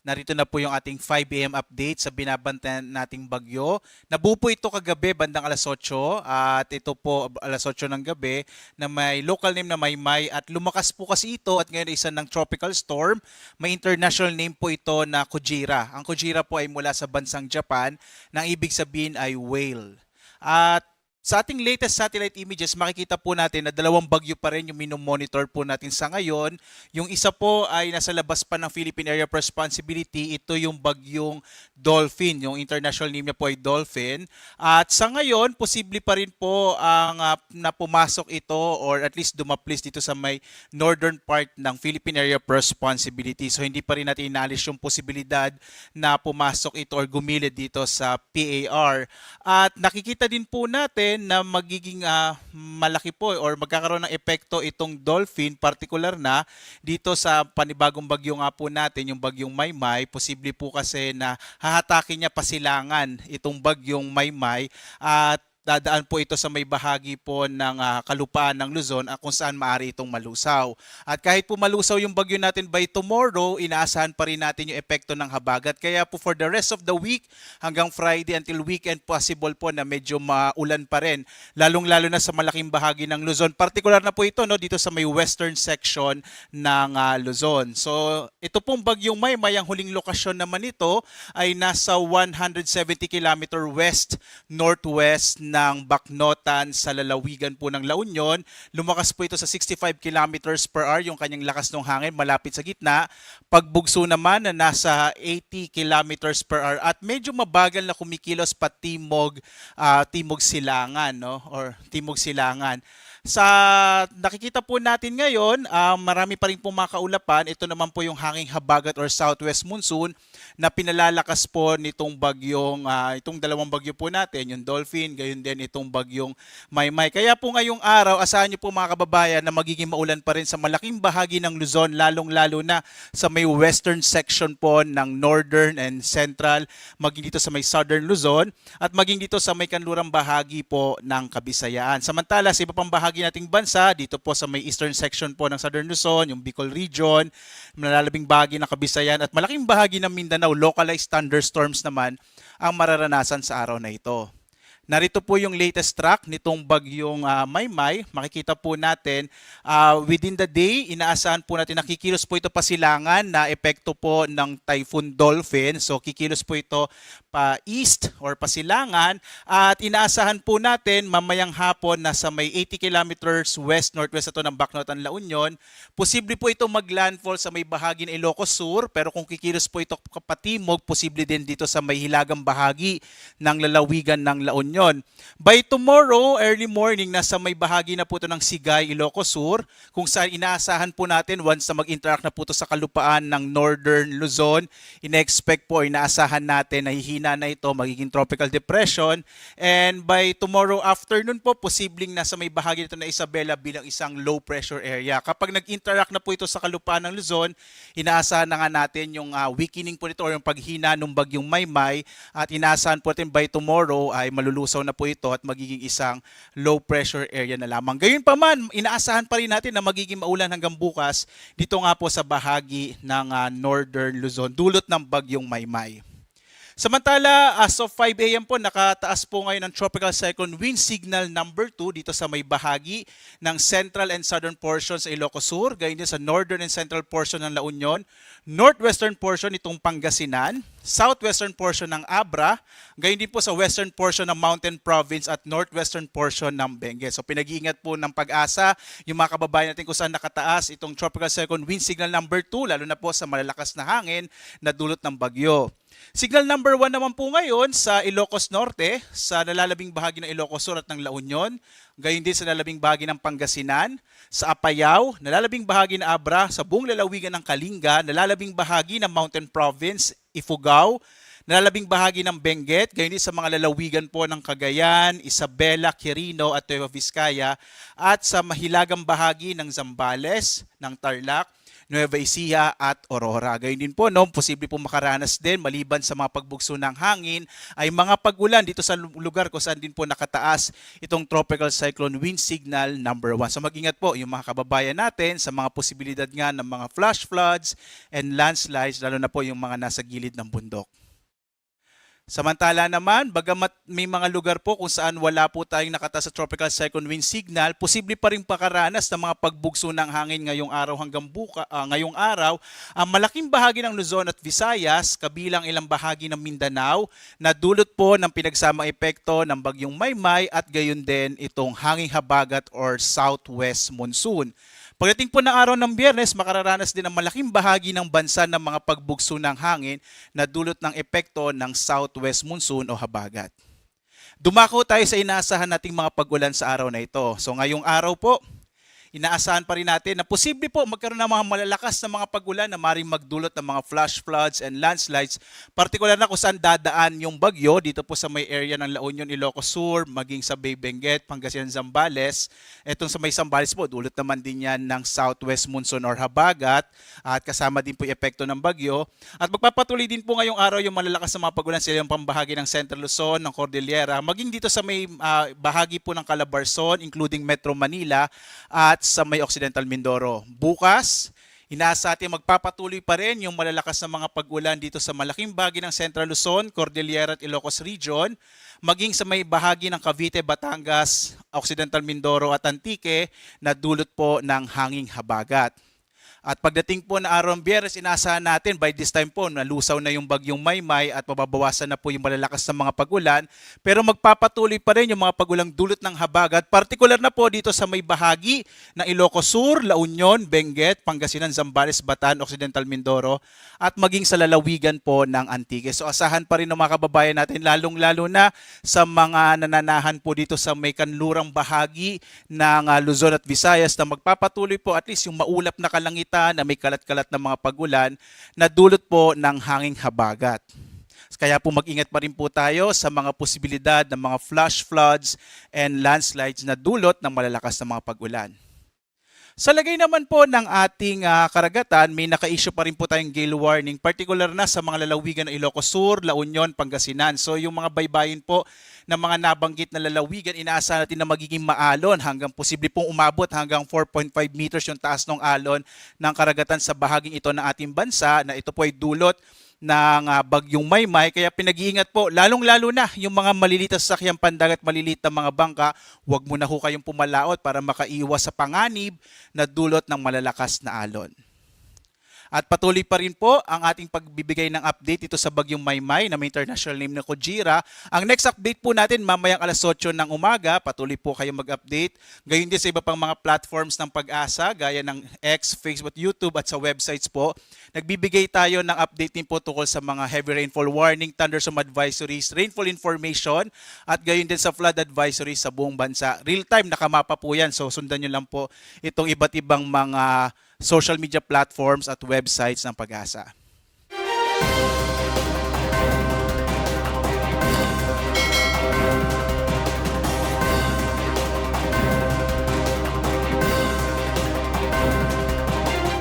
Narito na po yung ating 5 AM update sa binabantayan nating bagyo. Nabuo po ito kagabi bandang alas 8 at ito po alas 8 ng gabi na may local name na Maymay at lumakas po kasi ito at ngayon ay isa ng tropical storm. May international name po ito na Kujira. Ang Kujira po ay mula sa bansang Japan na ang ibig sabihin ay whale. At sa ating latest satellite images, makikita po natin na dalawang bagyo pa rin yung minomonitor po natin sa ngayon. Yung isa po ay nasa labas pa ng Philippine Area of Responsibility. Ito yung bagyong Dolphin. Yung international name niya po ay Dolphin. At sa ngayon, posible pa rin po ang na pumasok ito or at least dumaplis dito sa may northern part ng Philippine Area of Responsibility. So hindi pa rin natin inalis yung posibilidad na pumasok ito or gumilid dito sa PAR. At nakikita din po natin na magiging malaki po or magkakaroon ng epekto itong Dolphin, particular na dito sa panibagong bagyo nga po natin, yung bagyong Maymay. Posible po kasi na hahatakin niya pasilangan itong bagyong Maymay at dadaan po ito sa may bahagi po ng kalupaan ng Luzon kung saan maaari itong malusaw. At kahit po malusaw yung bagyo natin by tomorrow, inaasahan pa rin natin yung epekto ng habagat. Kaya po for the rest of the week hanggang Friday until weekend, possible po na medyo maulan pa rin. Lalong-lalo na sa malaking bahagi ng Luzon. Partikular na po ito dito sa may western section ng Luzon. So ito pong bagyong Maymay, ang huling lokasyon naman ito ay nasa 170 km west-northwest ng Bacnotan sa lalawigan po ng La Union. Lumakas po ito sa 65 kilometers per hour yung kanyang lakas ng hangin malapit sa gitna. Pagbugso naman na nasa 80 kilometers per hour at medyo mabagal na kumikilos pa timog silangan or timog silangan. Sa nakikita po natin ngayon, marami pa rin pong mga kaulapan. Ito naman po yung hanging habagat or southwest monsoon na pinalalakas po nitong bagyong, itong dalawang bagyo po natin, yung Dolphin, gayon din itong bagyong Maymay. Kaya po ngayong araw, asahan niyo po mga kababayan na magiging maulan pa rin sa malaking bahagi ng Luzon, lalong-lalo na sa may western section po ng northern and central, maging dito sa may southern Luzon, at maging dito sa may kanlurang bahagi po ng Kabisayaan. Samantala, sa iba pang bahagi nating bansa, dito po sa may eastern section po ng Southern Luzon, yung Bicol region, malalabing bahagi ng Kabisayan at malaking bahagi ng Mindanao, localized thunderstorms naman ang mararanasan sa araw na ito. Narito po yung latest track nitong bagyong Maymay. Makikita po natin within the day, inaasahan po natin na kikilos po ito pasilangan na epekto po ng Typhoon Dolphin. So kikilos po ito pa east or pasilangan at inaasahan po natin mamayang hapon na sa may 80 kilometers west-northwest ito ng Bacnotan, La Union. Posible po ito maglandfall sa may bahagi ng Ilocos Sur, pero kung kikilos po ito kapatimog, posible din dito sa may hilagang bahagi ng lalawigan ng La Union. By tomorrow, early morning, nasa may bahagi na po ito ng Sigay, Ilocos Sur, kung saan inaasahan po natin once na mag-interact na po ito sa kalupaan ng Northern Luzon, ina-expect po, inaasahan natin na hihina na ito, magiging tropical depression. And by tomorrow afternoon po, posibleng nasa may bahagi nito na Isabela bilang isang low pressure area. Kapag nag-interact na po ito sa kalupaan ng Luzon, inaasahan na nga natin yung weakening po nito or yung paghina ng bagyong Maymay at inaasahan po natin by tomorrow ay malulusaw na po ito at magiging isang low pressure area na lamang. Gayunpaman, inaasahan pa rin natin na magiging maulan hanggang bukas dito nga po sa bahagi ng Northern Luzon, dulot ng bagyong Maymay. Samantala, as of 5 AM po, nakataas po ngayon ang Tropical Cyclone Wind Signal number 2 dito sa may bahagi ng central and southern portion sa Ilocos Sur, gayon din sa northern and central portion ng La Union, northwestern portion itong Pangasinan, southwestern portion ng Abra, gayon din po sa western portion ng Mountain Province at northwestern portion ng Benguet. So pinag-iingat po ng Pag-asa yung mga kababayan natin kung saan nakataas itong Tropical Cyclone Wind Signal number 2, lalo na po sa malalakas na hangin na dulot ng bagyo. Signal number 1 naman po ngayon sa Ilocos Norte, sa nalalabing bahagi ng Ilocos Sur at ng La Union, gayon din sa nalalabing bahagi ng Pangasinan, sa Apayao, nalalabing bahagi ng Abra, sa buong lalawigan ng Kalinga, nalalabing bahagi ng Mountain Province, Ifugao, nalalabing bahagi ng Benguet, gayon din sa mga lalawigan po ng Cagayan, Isabela, Quirino at Nueva Vizcaya, at sa mahilagang bahagi ng Zambales, ng Tarlac, Nueva Ecija at Aurora. Gayun din po, no, posible po makaranas din maliban sa mga pagbugso ng hangin ay mga pag-ulan dito sa lugar kung saan din po nakataas itong Tropical Cyclone Wind Signal number 1. So mag-ingat po yung mga kababayan natin sa mga posibilidad nga ng mga flash floods and landslides, lalo na po yung mga nasa gilid ng bundok. Samantala naman, bagamat may mga lugar po kung saan wala po tayong nakataas sa Tropical Cyclone Wind Signal, posible pa rin pakaranas ng mga pagbugso ng hangin ngayong araw hanggang ngayong araw. Ang malaking bahagi ng Luzon at Visayas, kabilang ilang bahagi ng Mindanao, na dulot po ng pinagsamang epekto ng bagyong Maymay at gayon din itong hanging habagat or southwest monsoon. Pagdating po ng araw ng Biyernes, makararanas din ang malaking bahagi ng bansa ng mga pagbugso ng hangin na dulot ng epekto ng southwest monsoon o habagat. Dumako tayo sa inaasahan nating mga pag-ulan sa araw na ito. So ngayong araw po, inaasahan pa rin natin na posible po magkaroon ng mga malalakas na mga pag-ulan na maaaring magdulot ng mga flash floods and landslides, partikular na kung saan dadaan yung bagyo dito po sa may area ng La Union, Ilocos Sur, maging sa Bay Benguet, Pangasinan, Zambales. Etong sa may Zambales po, dulot naman din yan ng southwest monsoon or habagat at kasama din po yung epekto ng bagyo. At magpapatuloy din po ngayong araw yung malalakas na mga pag-ulan sa yung pambahagi ng Central Luzon, ng Cordillera, maging dito sa may bahagi po ng Calabarzon, including Metro Manila at sa may Occidental Mindoro. Bukas, inaasahan natin magpapatuloy pa rin yung malalakas na mga pag-ulan dito sa malaking bahagi ng Central Luzon, Cordillera at Ilocos Region, maging sa may bahagi ng Cavite, Batangas, Occidental Mindoro at Antique na dulot po ng hanging habagat. At pagdating po na araw ng Biyernes, inaasahan natin by this time po nalusaw na yung bagyong Maymay at mababawasan na po yung malalakas na mga pag-ulan. Pero magpapatuloy pa rin yung mga pag-ulang dulot ng habagat, partikular na po dito sa may bahagi ng Ilocos Sur, La Union, Benguet, Pangasinan, Zambales, Bataan, Occidental Mindoro at maging sa lalawigan po ng Antique. So asahan pa rin ng mga kababayan natin, lalong-lalo na sa mga nananahan po dito sa may kanlurang bahagi ng Luzon at Visayas na magpapatuloy po at least yung maulap na kalangitan na may kalat-kalat na mga pag-ulan na dulot po ng hanging habagat. Kaya po mag-ingat pa rin po tayo sa mga posibilidad ng mga flash floods and landslides na dulot ng malalakas na mga pag-ulan. Sa lagay naman po ng ating karagatan, may naka-issue pa rin po tayong gale warning, particular na sa mga lalawigan ng Ilocos Sur, La Union, Pangasinan. So yung mga baybayin po ng mga nabanggit na lalawigan, inaasahan natin na magiging maalon hanggang posible pong umabot hanggang 4.5 meters yung taas ng alon ng karagatan sa bahaging ito ng ating bansa na ito po ay dulot ng bagyong Maymay. Kaya pinag-iingat po, lalong-lalo na yung mga maliliit na sasakyang pandagat, maliliit na mga bangka, huwag muna ho kayong pumalaot para makaiwas sa panganib na dulot ng malalakas na alon. At patuloy pa rin po ang ating pagbibigay ng update ito sa bagyong Maymay na may international name na Kojira. Ang next update po natin mamayang alas 8 ng umaga. Patuloy po kayong mag-update. Gayon din sa iba pang mga platforms ng Pag-asa gaya ng X, Facebook, YouTube at sa websites po. Nagbibigay tayo ng update din po tungkol sa mga heavy rainfall warning, thunderstorm advisories, rainfall information at gayon din sa flood advisories sa buong bansa. Real time nakamapa po yan. So sundan nyo lang po itong iba't ibang mga social media platforms at websites ng Pag-asa.